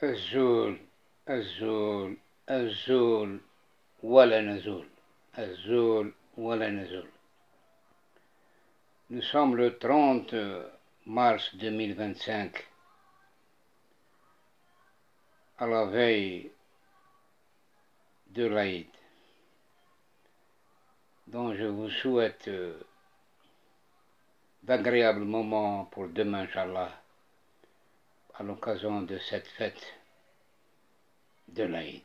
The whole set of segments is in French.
الزول الزول الزول ولا نزول. الزول ولا نزول. Nous sommes le 30 mars 2025, à la veille de l'Aïd, dont je vous souhaite d'agréables moments pour demain, Inch'Allah, à l'occasion de cette fête de l'Aïd.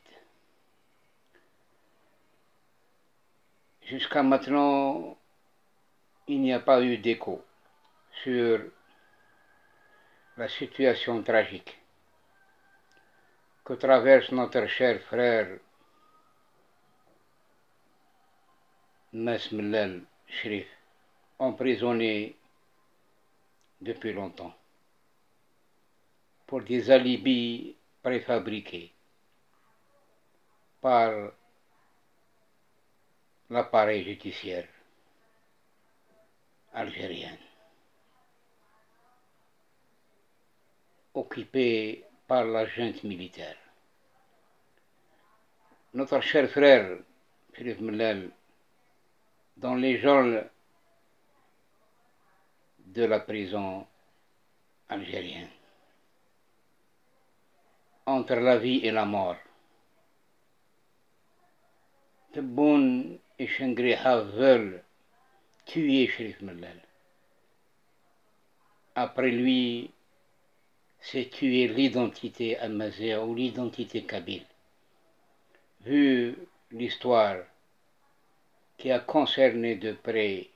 Jusqu'à maintenant, il n'y a pas eu d'écho sur la situation tragique que traverse notre cher frère Mess Mellal Cherif, emprisonné depuis longtemps pour des alibis préfabriqués par l'appareil judiciaire algérien, occupé par la junte militaire. Notre cher frère Cherif Mellal, dans les geôles de la prison algérienne, entre la vie et la mort. Tebboune et Chengriha veulent tuer Cherif Mellal. Après lui, c'est tuer l'identité amazigh ou l'identité kabyle. Vu l'histoire qui a concerné de près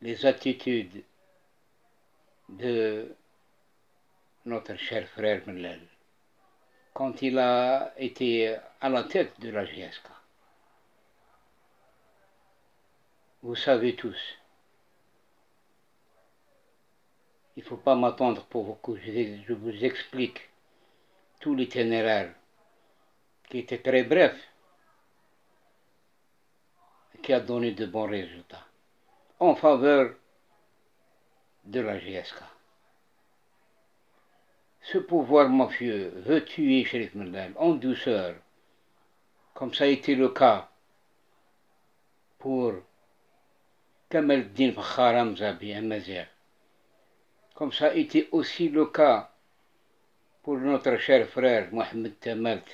les attitudes de notre cher frère Mellal quand il a été à la tête de la GSK. Vous savez tous, il ne faut pas m'attendre pour que je vous explique tout l'itinéraire qui était très bref et qui a donné de bons résultats en faveur de la GSK. Ce pouvoir mafieux veut tuer Cherif Mellal en douceur, comme ça a été le cas pour Kamal el-Din Fakhar Hamzavi Amazigh, comme ça a été aussi le cas pour notre cher frère Mohamed Tamalt.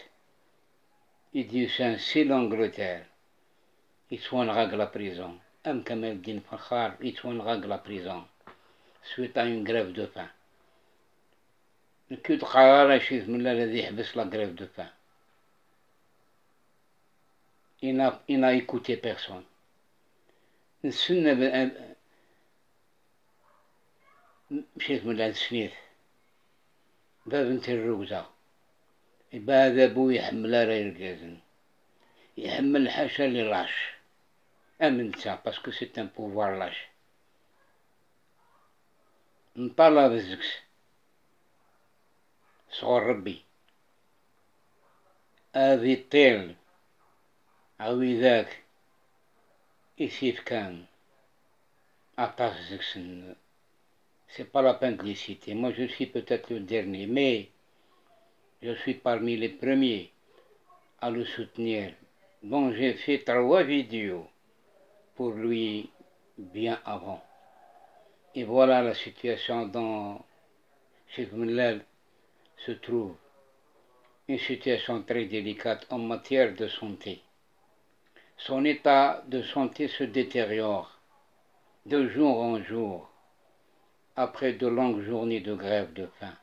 Il dit c'est l'Angleterre, il soignera de la prison. Kamal el-Din Fakhar, il soignera de la prison suite à une grève de faim. كنت قرار Cherif Mellal الذي يحبس la grève de faim. Il n'a écouté personne. نستنى Cherif Mellal سميث باب انت الروزة بعد ابو يحمل راه يحمل الحاشا اللي لاش امنتا باسكو سي ان بوفوار لاش نطلع بالزكس صغر ربي هذي الطيل عوي ذاك يسيف كان عطاس زكس. C'est pas la peine de les citer. Moi, je suis peut-être le dernier, mais je suis parmi les premiers à le soutenir. Bon, j'ai fait 3 vidéos pour lui bien avant. Et voilà la situation dont Cherif Mellal se trouve. Une situation très délicate en matière de santé. Son état de santé se détériore de jour en jour, après de longues journées de grève de faim.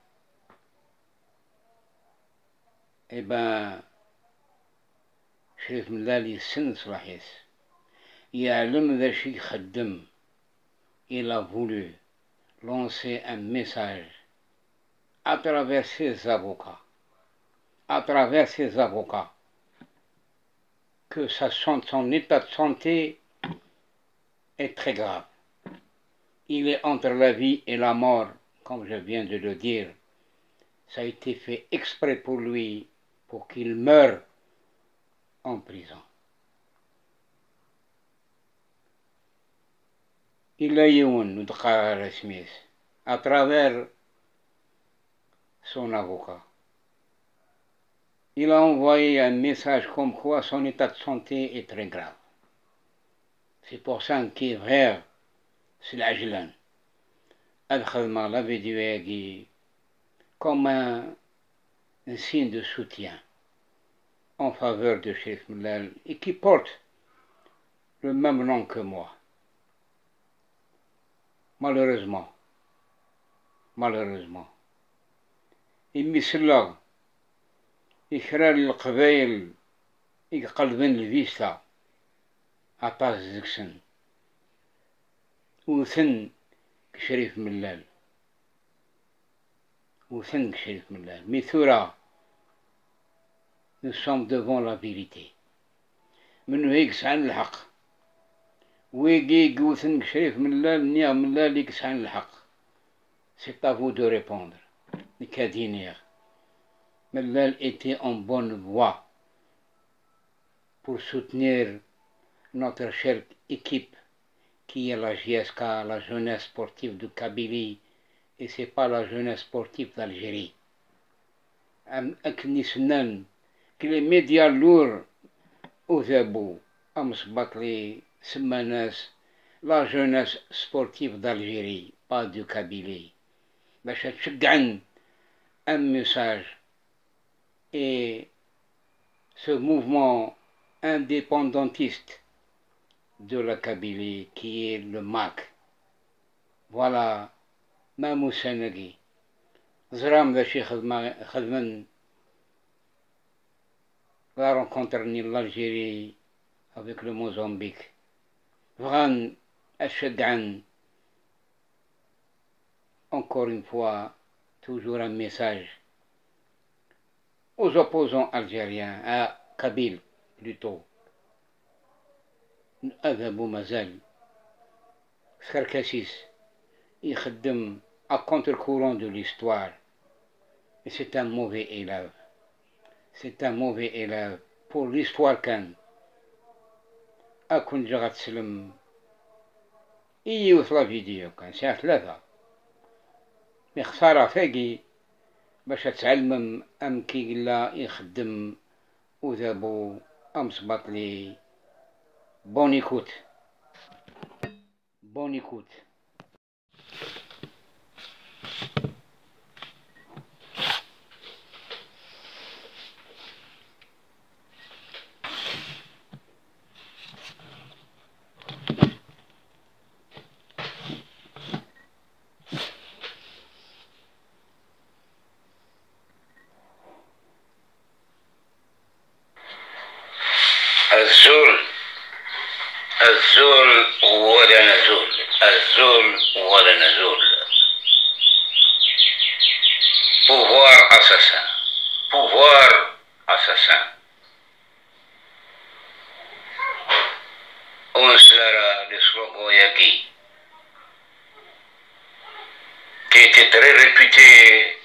Eh ben, Cherif Mellal يسن صلاحيس يعلم ذا شي يخدم. Il a voulu lancer un message à travers ses avocats, que son état de santé est très grave. Il est entre la vie et la mort, comme je viens de le dire. Ça a été fait exprès pour lui, pour qu'il meure en prison. Il a eu à travers son avocat. Il a envoyé un message comme quoi son état de santé est très grave. C'est pour ça qu'il غير العجلان الخدمة la vidéo هاكي comme un signe de soutien en faveur de Chérif Mellal et qui porte le même nom que moi. Malheureusement. يمثل إخرال القبائل يقلبن الفيستا عطاس زكسن وثن شريف ملال ميثورا nous sommes devant la vérité منو هيكس عن الحق ويجي قوثن شريف ملال نيا ملال يكس عن الحق c'est à vous de répondre les cadinières. Mellal était en bonne voie pour soutenir notre chère équipe qui est la JSK, la jeunesse sportive de Kabylie, et c'est pas la jeunesse sportive d'Algérie. Que les médias lourds aux abous, Amsbatli, Semanas, la jeunesse sportive d'Algérie, pas de Kabylie. Un message et ce mouvement indépendantiste de la Kabylie qui est le MAC. Voilà, Mamou Senegui. Zram de Cheikh Khadman la rencontre en l'Algérie avec le Mozambique. Vran Ashadgan. Encore une fois, toujours un message aux opposants algériens, à Kabyle plutôt. أذهب مازال سكركاسيس يخدم à contre-courant de l'histoire. Et c'est un mauvais élève. C'est un mauvais élève. Pour l'histoire كان أكون جا غتسلم يوصل فيديو كان ساعة 3 مي خسارة فاقي باش تعلم أم كي قلا يخدم وذابو أم صبط لي بون écoute. الزول ولا نزول pouvoir assassin on sera le slogan Yagi qui était très réputé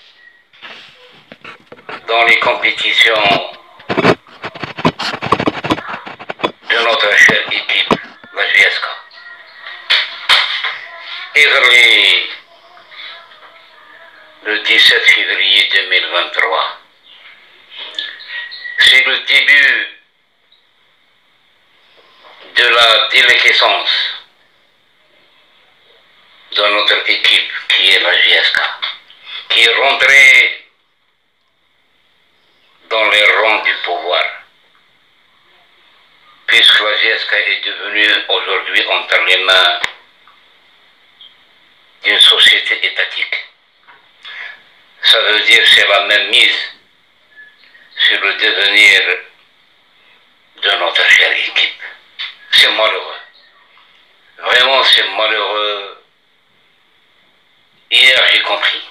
dans les compétitions de notre chère équipe, la JSK. Et le 17 février 2023, c'est le début de la déliquescence de notre équipe qui est la JSK, qui est rentrée dans les rangs du pouvoir, puisque la JSK est devenue aujourd'hui entre les mains d'une société étatique. Ça veut dire que c'est la même mise sur le devenir de notre chère équipe. C'est malheureux. Vraiment, c'est malheureux. Hier, j'ai compris.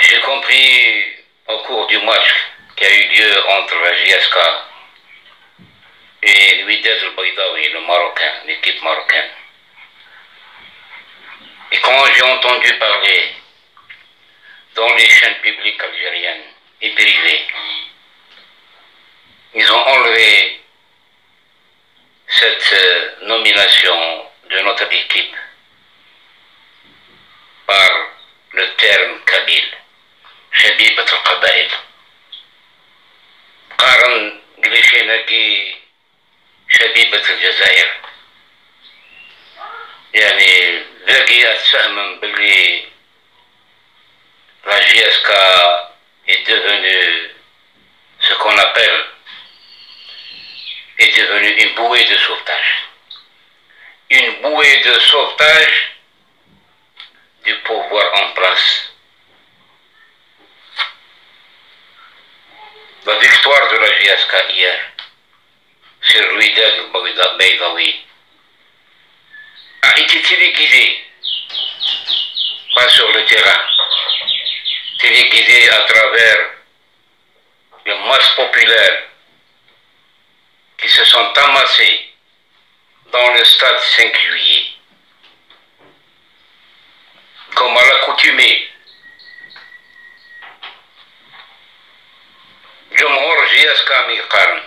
J'ai compris au cours du match qui a eu lieu entre la JSK et Wydad El-Baydawi, le Marocain, l'équipe marocaine. Et quand j'ai entendu parler dans les chaînes publiques algériennes et privées, ils ont enlevé cette nomination de notre équipe par le terme kabyle. شبيبة القبائل. قارن قليشيناكي شبيبة الجزائر، يعني ذاكي أتفهم باللي la JSK est devenue ce qu'on appelle, est devenue une bouée de sauvetage. Une bouée de sauvetage du pouvoir en place. La victoire de la JSK hier sur Louidad Beidawi a été téléguidée, pas sur le terrain, téléguidée à travers les masses populaires qui se sont amassées dans le stade 5 juillet. Comme à l'accoutumée, جمهور JSK من قرن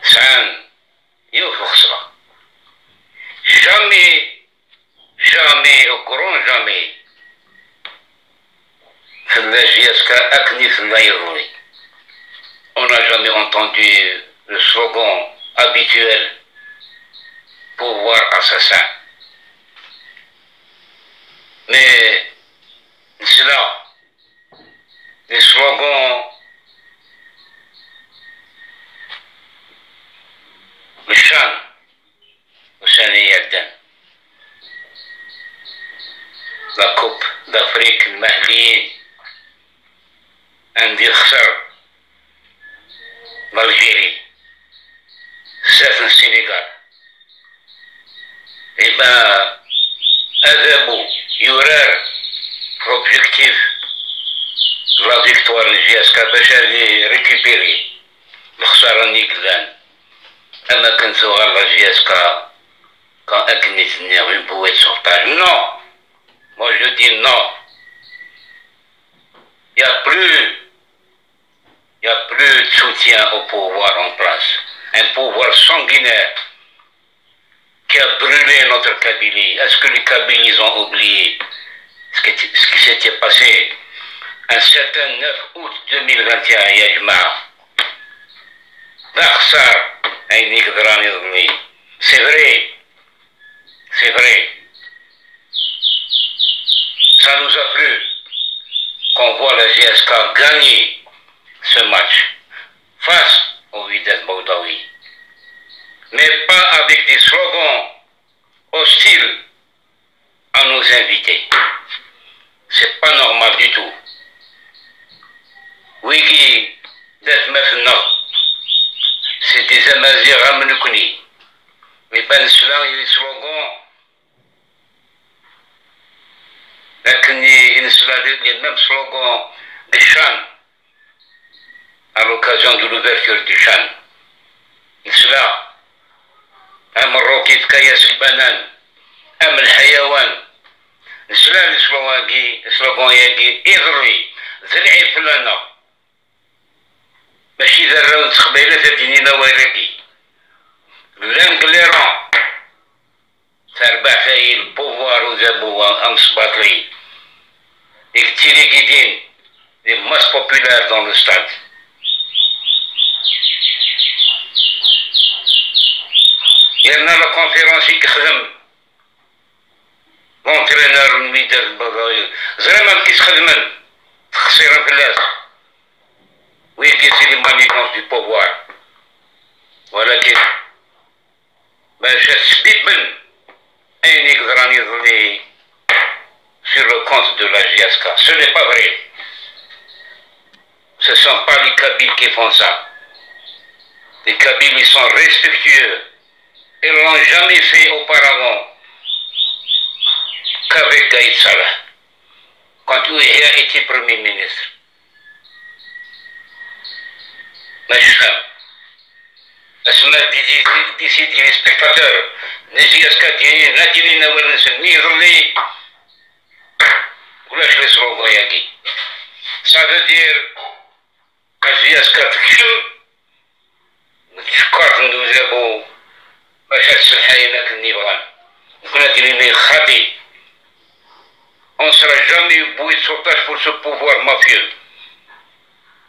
سعان يوفق صلاة jamais au grand jamais في JSK أكني في اللايروني. On n'a jamais entendu le slogan habituel pouvoir assassin. Mais cela, les slogans, le chan, le Chaniyaddan, la Coupe d'Afrique, le Mahliyin, عندي خسر l'Algérie, c'est le Sénégal. Eh ben, Azabou, Yurar, l'objectif de la victoire de JSK باش récupérer الخسارة نيكلان. أما كان صغار la JSK quand أكني tenir une bouée de sauvetage. Non, moi je dis non. Il n'y a plus de soutien au pouvoir en place. Un pouvoir sanguinaire qui a brûlé notre Kabylie. Est-ce que les Kabylies ont oublié ce qui s'était passé un certain 9 août 2021 يا جماعة؟ لا خسار عينيك ضراني ظلمي. C'est vrai, c'est vrai. Ça nous a plu qu'on voit la JSK gagner ce match face au Wydad Boudaoui, mais pas avec des slogans hostiles à nos invités. C'est pas normal du tout. Wiki Desmefna, c'est des Amazirs Ramnoukni. Mais ben cela, il y a des slogans. لكن les mêmes slogans des chants à l'occasion de l'ouverture du chant. cela أم الروكي في كياس البنان أم الحيوان. cela السلوغان ياكي إضري ذلعي فلانا ماشي ذراون تخبيلة تدينينا ويراكي لانجليران تربع فاي البوفوار وزابوا أم سباطلي اكتيري جدين les masses populaires dans le stade. يرنا لا كونفيرونس يخدم لونترينور الميدان البضاوي زعما كيتخدمن تخسيرا في الناس ويجي سي لي مانيكونس دي بوفوار. ولكن باش تثبيت من أين يقدر أن يظلي sur le compte de la JSK. Ce n'est pas vrai. Ce ne sont pas les Kabyles qui font ça. Les Kabyles, ils sont respectueux. Ils ne l'ont jamais fait auparavant qu'avec Gaïd Salah, quand il a été Premier ministre. Mais je sais, d'ici les spectateurs, les JSK, Nadine Nawalnsen, Nirli, ولاش لي صلوبا ياكي. Ça veut dire que JSK تكشم تشكرت ندوزابو باش تسلحينا كالنيبغان وكنا ديريني خاطي. On ne sera jamais eu beaucoup de sautage pour ce pouvoir mafieux.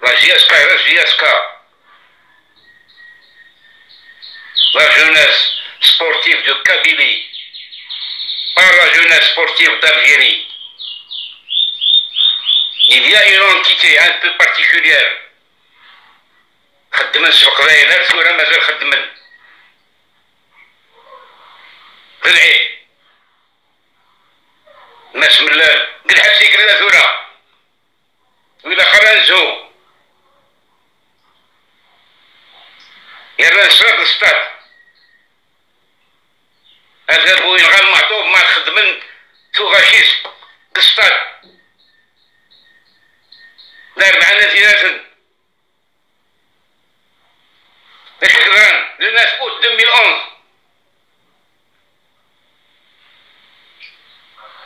La JSK reste JSK. La jeunesse sportive de Kabylie, pas la jeunesse sportive d'Algérie. Il y a une entité un peu particulière. خدمن سبق راينا الثورة مازال خدمن بالعيد الناس من قل حبسي قلنا ثورة وإلا خرنزو يلا نسرق الستاد هذا بو يلغى المعطوب ما خدمن تو غاشيس الستاد دار معنا زيادة شكرا للناس أوت 2011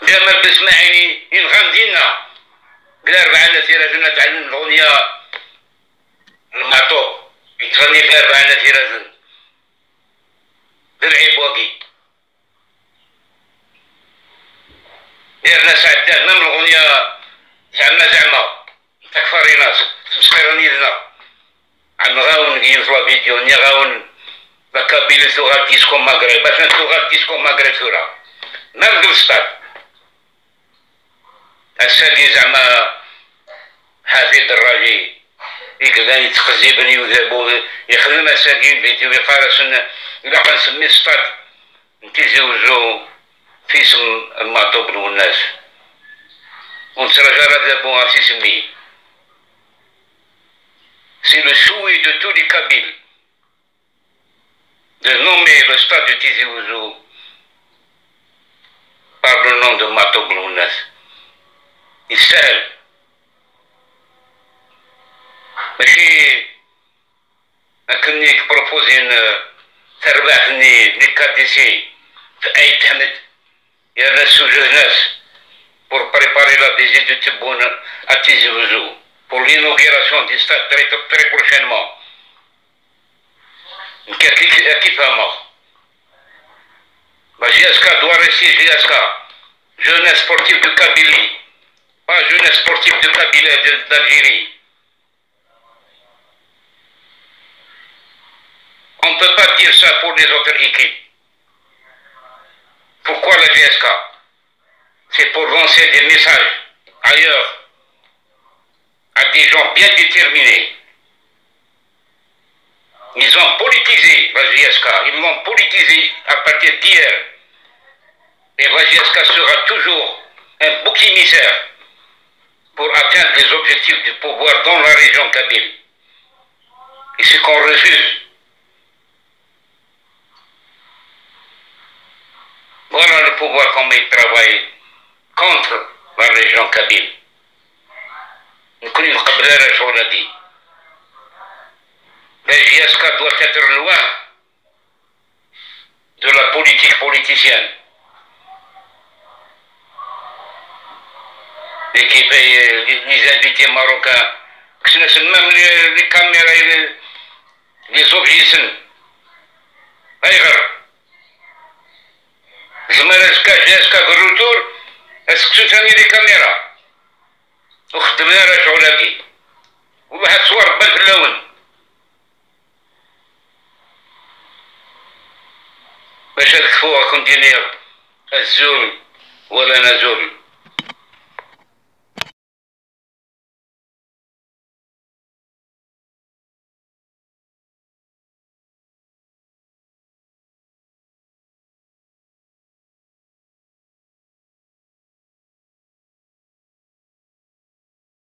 جمال بسماعيني ينغم دينا قال 4 سيرازن تعلم الأغنية المعطوب يتغني في 4 سيرازن بالعيب واقي ديرنا سعدان مام الأغنية زعما تكفري ناس تسخيرني لنا عن غاون ينزل فيديو ني غاون بكابيل ثوغا ديسكو مغرب باش ثوغا ديسكو مغرب ثورة مام قبصتك السادي زعما حفيد الراجي يقدر يتخزيبني وذابو يخدم السادين بيتي ويقارس إلا غنسمي ستاد نتيزوجو في اسم المعطوب والناس ونترجى ذابو غاسي سميه. C'est le souhait de tous les Kabyles de nommer le stade de Tizi Ouzou par le nom de Matoub Lounas. يستاهل ماشي كني بروبوزين تربحني لكاديسي في أي تحمد يا ناس وجه ناس pour préparer la visite de Tibboune à Tizi Ouzou pour l'inauguration du stade très prochainement. Équipement. La JSK doit rester JSK, jeunesse sportive de Kabylie, pas jeunesse sportive de Kabylie d'Algérie. On ne peut pas dire ça pour les autres équipes. Pourquoi la JSK? C'est pour lancer des messages ailleurs à des gens bien déterminés. Ils ont politisé la JSK, ils l'ont politisé à partir d'hier. Et la JSK sera toujours un bouc émissaire pour atteindre les objectifs du pouvoir dans la région kabyle. Et ce qu'on refuse, voilà le pouvoir comment il travaille contre la région kabyle. نكون قبل شغل دي la JSK doit être loin de la politique politicienne et qui paye les invités marocains même les caméras et les objets أيغر زمان JSK في الروتور اسكو ثاني لي كاميرا وخدمنا راه شغلاكي وواحد صور بان في اللون باش نكفوها كوندينير الزول ولا نزول